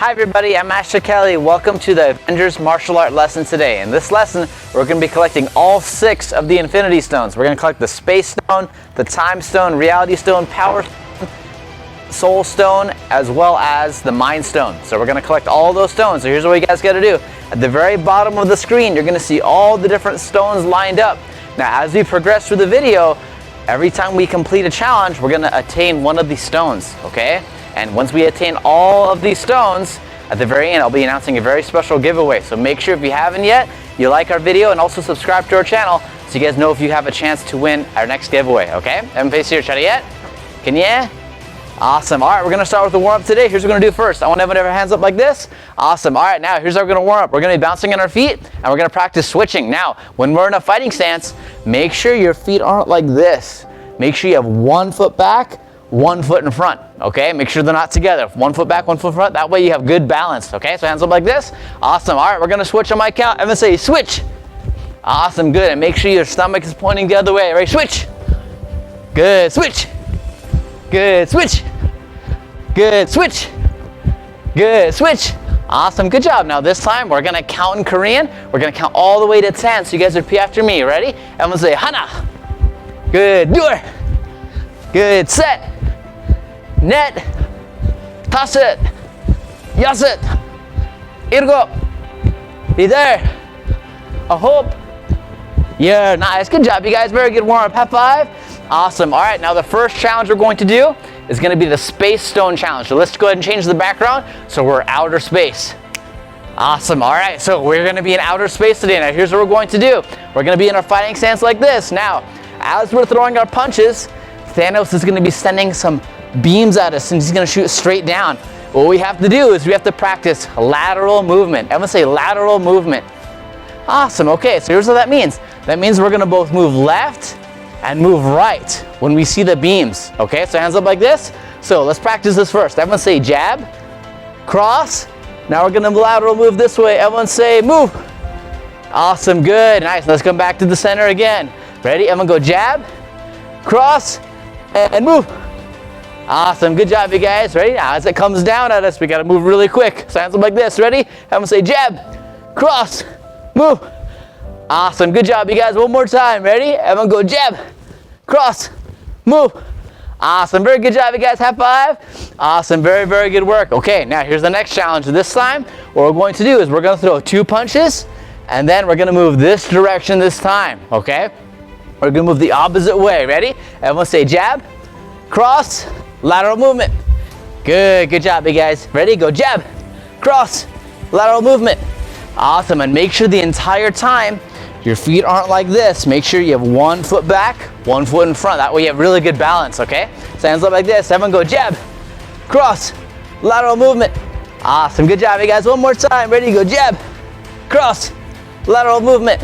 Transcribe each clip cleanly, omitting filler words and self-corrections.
Hi everybody, I'm Master Kelly. Welcome to the Avengers martial art lesson today. In this lesson, we're going to be collecting all 6 of the Infinity Stones. We're going to collect the Space Stone, the Time Stone, Reality Stone, Power Stone, Soul Stone, as well as the Mind Stone. So we're going to collect all those stones. So here's what you guys got to do. At the very bottom of the screen, you're going to see all the different stones lined up. Now, as we progress through the video, every time we complete a challenge, we're going to attain one of these stones, okay? And once we attain all of these stones, at the very end, I'll be announcing a very special giveaway. So make sure if you haven't yet, you like our video and also subscribe to our channel so you guys know if you have a chance to win our next giveaway, okay? Haven't faced here, try it yet? Can ya? Awesome. All right, we're going to start with the warm-up today. Here's what we're going to do first. I want everyone to have their hands up like this. Awesome. All right, now here's how we're going to warm up. We're going to be bouncing on our feet, and we're going to practice switching. Now, when we're in a fighting stance, make sure your feet aren't like this. Make sure you have 1 foot back, 1 foot in front, okay? Make sure they're not together. 1 foot back, 1 foot front. That way you have good balance, okay? So hands up like this. Awesome. All right, we're going to switch on my count. I'm going to say switch. Awesome, good. And make sure your stomach is pointing the other way. Ready? Switch. Good. Switch. Good. Switch. Good. Switch. Good. Switch. Awesome. Good job. Now this time we're going to count in Korean. We're going to count all the way to 10. So you guys repeat after me. Ready? I'm going to say hana. Good. 둘. Good. Set. 넷, 다섯, 여섯, 일곱, 여덟, 아홉, 열. Nice. Good job, you guys. Very good warm-up. High five. Awesome. All right, now the first challenge we're going to do is going to be the Space Stone Challenge. So let's go ahead and change the background so we're outer space. Awesome. All right, so we're going to be in outer space today. Now here's what we're going to do. We're going to be in our fighting stance like this. Now, as we're throwing our punches, Thanos is going to be sending some beams at us and he's going to shoot straight down. What we have to do is we have to practice lateral movement. I'm going to say lateral movement. Awesome. Okay, so here's what that means. That means we're going to both move left and move right when we see the beams. Okay, so hands up like this. So let's practice this first. Everyone say jab, cross. Now we're going to lateral move this way. Everyone say move. Awesome, good, nice. Let's come back to the center again. Ready? Everyone go jab, cross, and move. Awesome, good job, you guys. Ready? Now, as it comes down at us, we gotta move really quick. So hands up like this. Ready? Everyone say jab, cross, move. Awesome, good job, you guys. One more time. Ready? Everyone go jab, cross, move. Awesome, very good job, you guys. High five. Awesome, very, very good work. Okay, now here's the next challenge. This time, what we're going to do is we're gonna throw 2 punches, and then we're gonna move this direction this time, okay? We're gonna move the opposite way. Ready? Everyone say jab, cross, lateral movement. Good, good job, you guys. Ready? Go jab, cross, lateral movement. Awesome, and make sure the entire time your feet aren't like this. Make sure you have 1 foot back, 1 foot in front. That way you have really good balance, okay? So hands up like this. Everyone go jab, cross, lateral movement. Awesome, good job, you guys. One more time. Ready? Go jab, cross, lateral movement.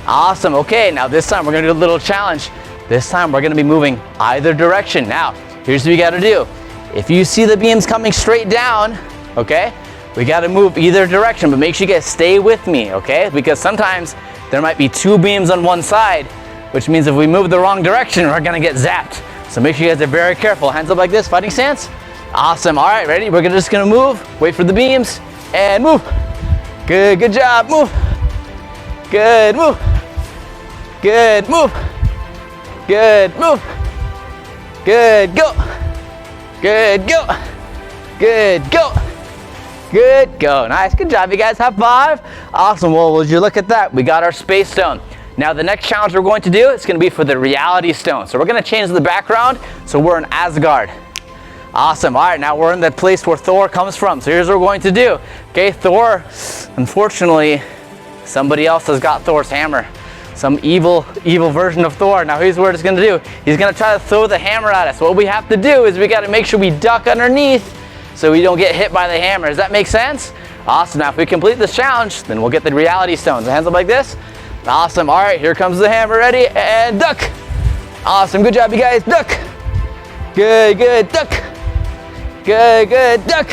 Awesome, okay, now this time we're gonna do a little challenge. This time we're gonna be moving either direction. Now, here's what you gotta do. If you see the beams coming straight down, okay, we gotta move either direction, but make sure you guys stay with me, okay? Because sometimes there might be 2 beams on one side, which means if we move the wrong direction, we're gonna get zapped. So make sure you guys are very careful. Hands up like this, fighting stance. Awesome, all right, ready? We're just gonna move, wait for the beams, and move. Good, good job, move. Good, move. Good, move. Good, move. Good, go. Good, go. Good, go. Good, go. Nice, good job, you guys. High five. Awesome, well, would you look at that? We got our Space Stone. Now, the next challenge we're going to do is going to be for the Reality Stone. So we're going to change the background, so we're in Asgard. Awesome, all right, now we're in the place where Thor comes from. So here's what we're going to do. Okay, Thor, unfortunately, somebody else has got Thor's hammer. Some evil version of Thor. Now here's what it's gonna do. He's gonna try to throw the hammer at us. What we have to do is we gotta make sure we duck underneath so we don't get hit by the hammer. Does that make sense? Awesome, now if we complete this challenge, then we'll get the Reality Stones. Hands up like this. Awesome, all right, here comes the hammer, ready, and duck. Awesome, good job, you guys, duck. Good, good, duck. Good, good, duck.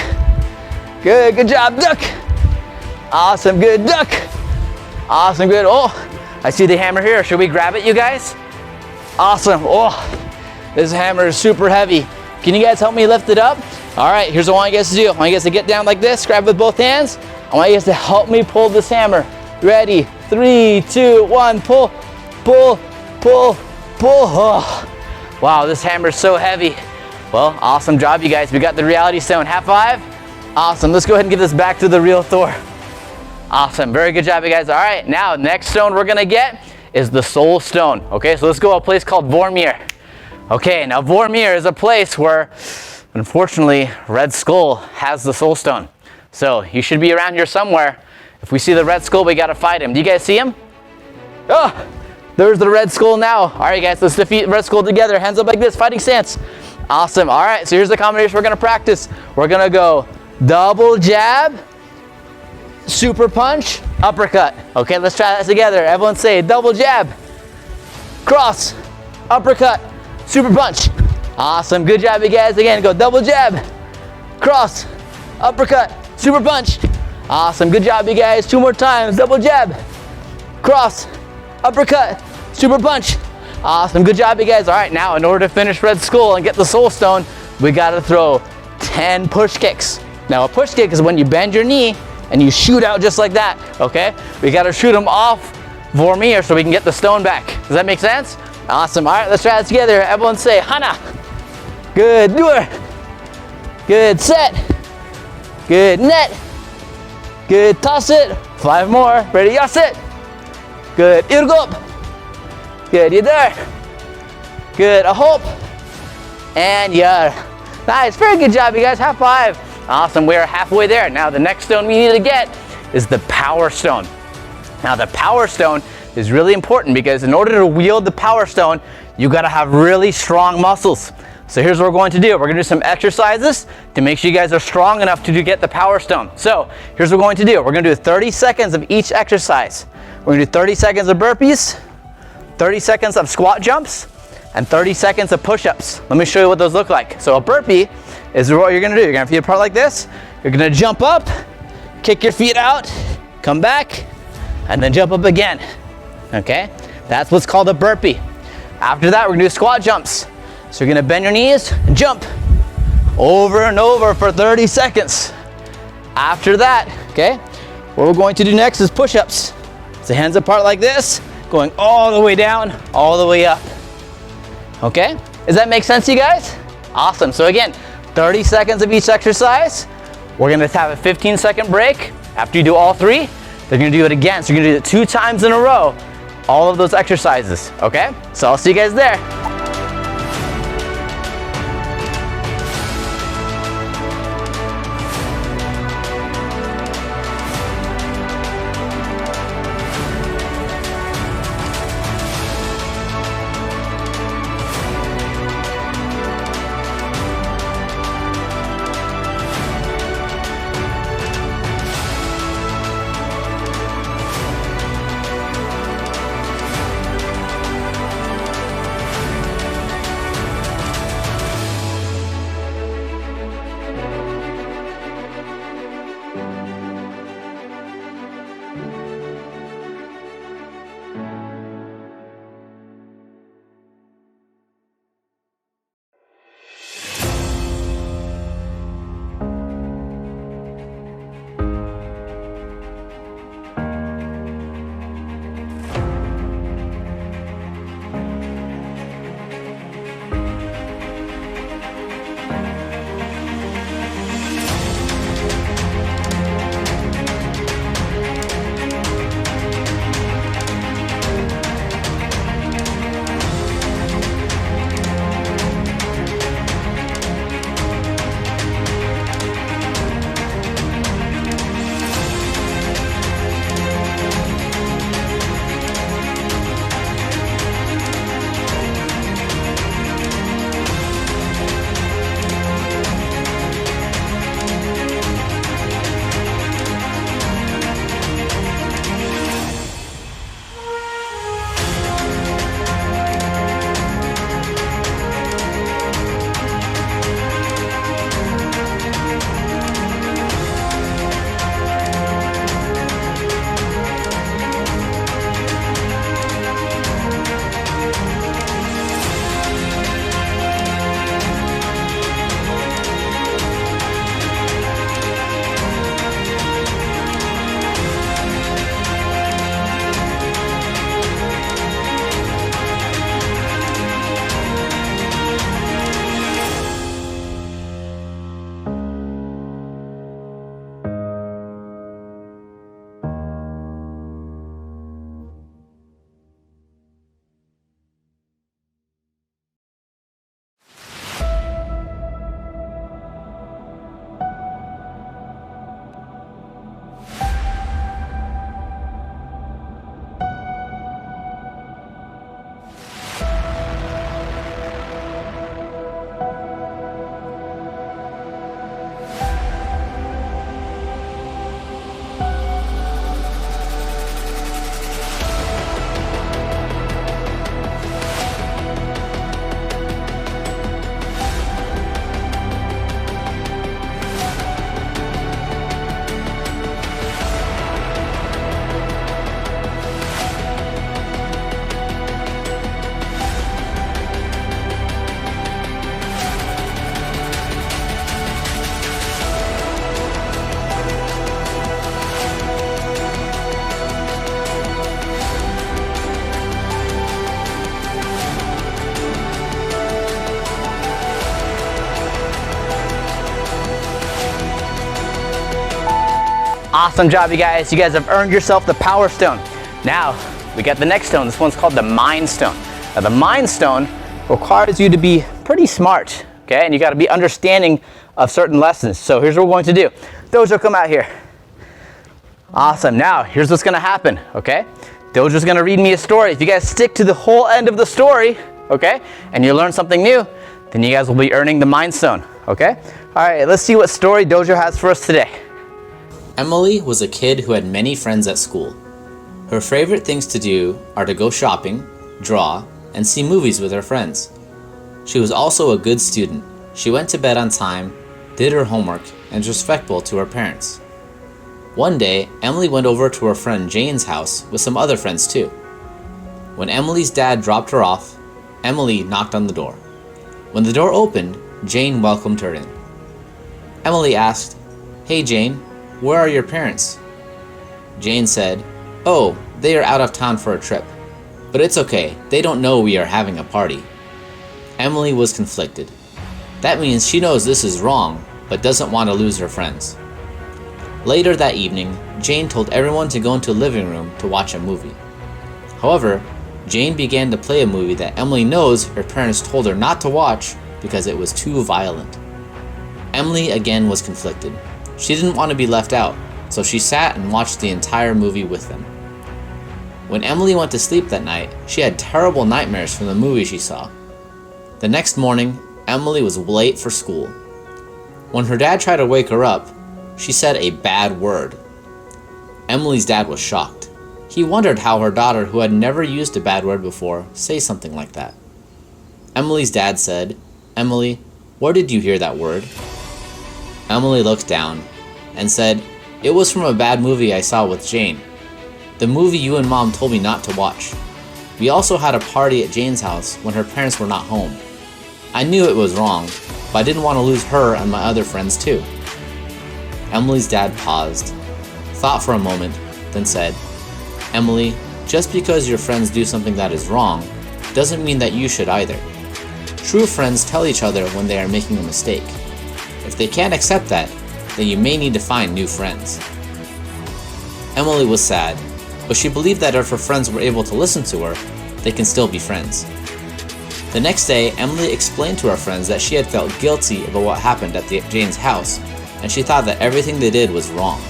Good, good job, duck. Awesome, good, duck. Awesome, good, oh. I see the hammer here. Should we grab it, you guys? Awesome. Oh, this hammer is super heavy. Can you guys help me lift it up? All right, here's what I want you guys to do. I want you guys to get down like this, grab with both hands. I want you guys to help me pull this hammer. Ready? 3, 2, 1, pull, pull, pull, pull. Oh. Wow, this hammer is so heavy. Well, awesome job, you guys. We got the reality stone. High five. Awesome. Let's go ahead and give this back to the real Thor. Awesome. Very good job, you guys. All right, now next stone we're gonna get is the soul stone. Okay, so let's go to a place called Vormir. Okay, now Vormir is a place where, unfortunately, Red Skull has the soul stone. So you should be around here somewhere. If we see the Red Skull, we gotta fight him. Do you guys see him? Oh, there's the Red Skull now. All right, guys, let's defeat Red Skull together. Hands up like this, fighting stance. Awesome. All right, so here's the combination we're gonna practice. We're gonna go double jab, super punch, uppercut. Okay, let's try that together. Everyone say double jab, cross, uppercut, super punch. Awesome. Good job, you guys. Again, go double jab, cross, uppercut, super punch. Awesome. Good job, you guys. 2 more times. Double jab, cross, uppercut, super punch. Awesome. Good job, you guys. All right, now in order to finish Red Skull and get the soul stone, we got to throw 10 push kicks. Now, a push kick is when you bend your knee and you shoot out just like that, okay? We got to shoot them off Vormir so we can get the stone back. Does that make sense? Awesome. All right, let's try it together. Everyone say Hana. Good. Do it. Good. Set. Good. Net. Good. Toss it. 5 more. Ready? Yes, it. Good. Irgop. Good. You there. Good. A hope. And yeah. Nice. Very good job, you guys. High five. Awesome. We are halfway there. Now, the next stone we need to get is the power stone. Now, the power stone is really important because in order to wield the power stone, you got to have really strong muscles. So here's what we're going to do. We're going to do some exercises to make sure you guys are strong enough to get the power stone. So here's what we're going to do. We're going to do 30 seconds of each exercise. We're going to do 30 seconds of burpees, 30 seconds of squat jumps, and 30 seconds of push-ups. Let me show you what those look like. So a burpee is what you're going to do. You're going to feet apart like this. You're going to jump up, kick your feet out, come back, and then jump up again. Okay? That's what's called a burpee. After that, we're going to do squat jumps. So you're going to bend your knees and jump over and over for 30 seconds. After that, okay, what we're going to do next is push-ups. So hands apart like this, going all the way down, all the way up. Okay? Does that make sense to you guys? Awesome. So again, 30 seconds of each exercise. We're going to have a 15-second break. After you do all 3, they're going to do it again. So you're going to do it 2 times in a row, all of those exercises. Okay? So I'll see you guys there. Awesome job, you guys. You guys have earned yourself the Power Stone. Now, we got the next stone. This one's called the Mind Stone. Now, the Mind Stone requires you to be pretty smart, okay? And you got to be understanding of certain lessons. So here's what we're going to do. Dojo, come out here. Awesome. Now, here's what's going to happen, okay? Dojo's going to read me a story. If you guys stick to the whole end of the story, okay, and you learn something new, then you guys will be earning the Mind Stone, okay? All right, let's see what story Dojo has for us today. Emily was a kid who had many friends at school. Her favorite things to do are to go shopping, draw, and see movies with her friends. She was also a good student. She went to bed on time, did her homework, and was respectful to her parents. One day, Emily went over to her friend Jane's house with some other friends too. When Emily's dad dropped her off, Emily knocked on the door. When the door opened, Jane welcomed her in. Emily asked, "Hey Jane, where are your parents?" Jane said, "Oh, they are out of town for a trip. But it's okay, they don't know we are having a party." Emily was conflicted. That means she knows this is wrong, but doesn't want to lose her friends. Later that evening, Jane told everyone to go into the living room to watch a movie. However, Jane began to play a movie that Emily knows her parents told her not to watch because it was too violent. Emily again was conflicted. She didn't want to be left out, so she sat and watched the entire movie with them. When Emily went to sleep that night, she had terrible nightmares from the movie she saw. The next morning, Emily was late for school. When her dad tried to wake her up, she said a bad word. Emily's dad was shocked. He wondered how her daughter, who had never used a bad word before, say something like that. Emily's dad said, "Emily, where did you hear that word?" Emily looked down and said, "It was from a bad movie I saw with Jane. The movie you and Mom told me not to watch. We also had a party at Jane's house when her parents were not home. I knew it was wrong, but I didn't want to lose her and my other friends too." Emily's dad paused, thought for a moment, then said, "Emily, just because your friends do something that is wrong, doesn't mean that you should either. True friends tell each other when they are making a mistake. If they can't accept that, then you may need to find new friends." Emily was sad, but she believed that if her friends were able to listen to her, they can still be friends. The next day, Emily explained to her friends that she had felt guilty about what happened at Jane's house, and she thought that everything they did was wrong.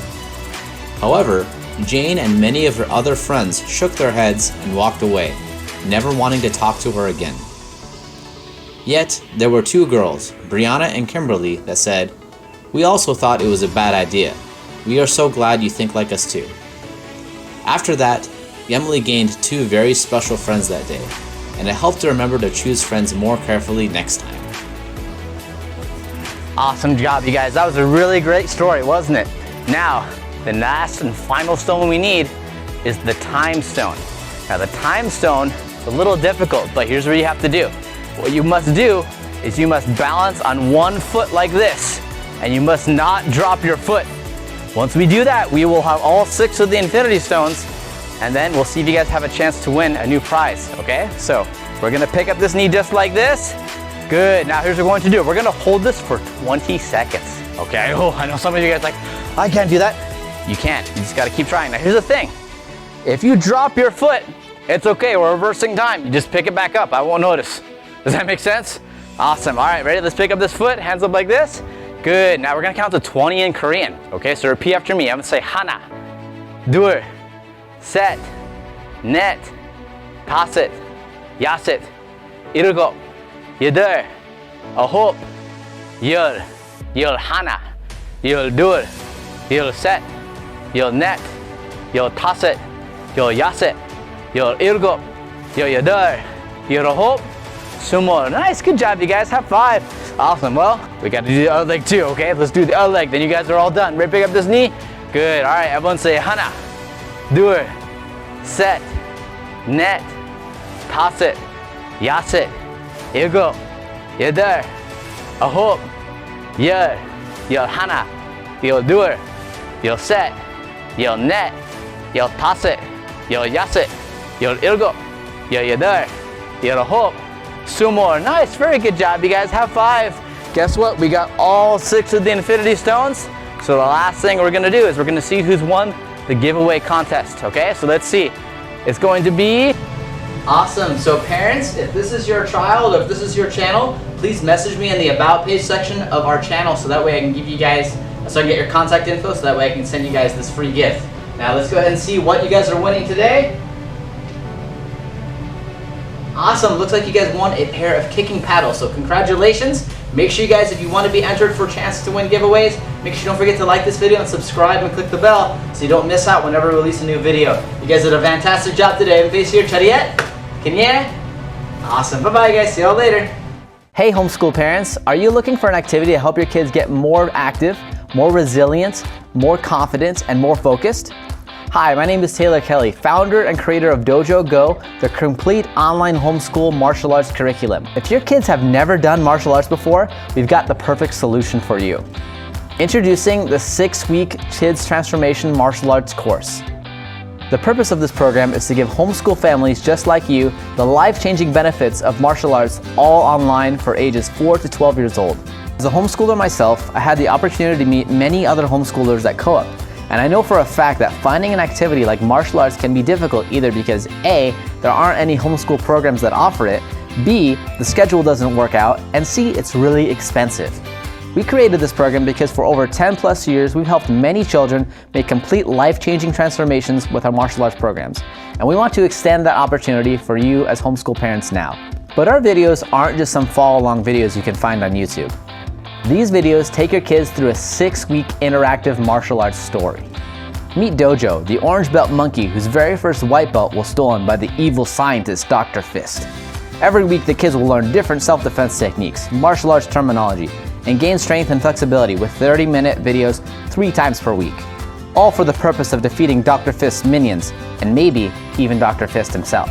However, Jane and many of her other friends shook their heads and walked away, never wanting to talk to her again. Yet, there were two girls, Brianna and Kimberly, that said, "We also thought it was a bad idea. We are so glad you think like us too." After that, Emily gained two very special friends that day, and it helped her remember to choose friends more carefully next time. Awesome job, you guys. That was a really great story, wasn't it? Now, the last and final stone we need is the Time Stone. Now, the Time Stone is a little difficult, but here's what you have to do. What you must do is you must balance on one foot like this, and you must not drop your foot. Once we do that, we will have all 6 of the Infinity Stones, and then we'll see if you guys have a chance to win a new prize, okay? So we're gonna pick up this knee just like this. Good, now here's what we're going to do. We're gonna hold this for 20 seconds, okay? Oh, I know some of you guys are like, I can't do that. You can't, you just gotta keep trying. Now here's the thing. If you drop your foot, it's okay, we're reversing time. You just pick it back up, I won't notice. Does that make sense? Awesome, all right, ready? Let's pick up this foot, hands up like this. Good, now we're gonna count to 20 in Korean. Okay, so repeat after me. I'm gonna say 하나, 둘, 셋, 넷, 다섯, 여섯, 일곱, 여덟, 아홉, 열, 열하나, 열둘, 열셋, 열넷, 열다섯, 열여섯, 열일곱, 열여덟, 열아홉, 20. Nice, good job, you guys. High five. Awesome. Well, we got to do the other leg too, okay? Let's do the other leg. Then you guys are all done. Ready to pick up this knee? Good. All right, everyone say 하나, 둘, 셋, 넷, 다섯, 여섯, 일곱, 여덟, 아홉, 열, 열하나, 열둘, 열셋, 열넷, 열다섯, 열여섯, 열일곱, 열여덟, 열아홉, 20. Nice, very good job, you guys. Have 5. Guess what? We got all 6 of the Infinity Stones. So the last thing we're gonna do is we're gonna see who's won the giveaway contest, okay? So let's see. It's going to be awesome. So parents, if this is your child, or if this is your channel, please message me in the About page section of our channel so that way I can give you guys, so I can get your contact info, so that way I can send you guys this free gift. Now let's go ahead and see what you guys are winning today. Awesome, looks like you guys won a pair of kicking paddles, so congratulations. Make sure you guys, if you want to be entered for chances to win giveaways, make sure you don't forget to like this video and subscribe and click the bell so you don't miss out whenever we release a new video. You guys did a fantastic job today. Face here, Chariet, Kenya. Awesome, bye-bye guys, see y'all later. Hey homeschool parents, are you looking for an activity to help your kids get more active, more resilient, more confident, and more focused? Hi, my name is Taylor Kelly, founder and creator of Dojo Go, the complete online homeschool martial arts curriculum. If your kids have never done martial arts before, we've got the perfect solution for you. Introducing the 6-week Kids Transformation Martial Arts course. The purpose of this program is to give homeschool families just like you the life-changing benefits of martial arts all online for ages 4 to 12 years old. As a homeschooler myself, I had the opportunity to meet many other homeschoolers at Co-op. And I know for a fact that finding an activity like martial arts can be difficult either because A, there aren't any homeschool programs that offer it, B, the schedule doesn't work out, and C, it's really expensive. We created this program because for over 10 plus years, we've helped many children make complete life-changing transformations with our martial arts programs. And we want to extend that opportunity for you as homeschool parents now. But our videos aren't just some follow-along videos you can find on YouTube. These videos take your kids through a 6-week interactive martial arts story. Meet Dojo, the orange belt monkey whose very first white belt was stolen by the evil scientist Dr. Fist. Every week the kids will learn different self-defense techniques, martial arts terminology, and gain strength and flexibility with 30-minute videos 3 times per week. All for the purpose of defeating Dr. Fist's minions, and maybe even Dr. Fist himself.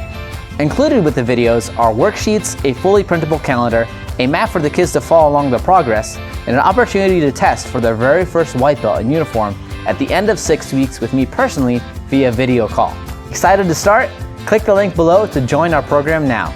Included with the videos are worksheets, a fully printable calendar, a map for the kids to follow along their progress, and an opportunity to test for their very first white belt in uniform at the end of 6 weeks with me personally via video call. Excited to start? Click the link below to join our program now.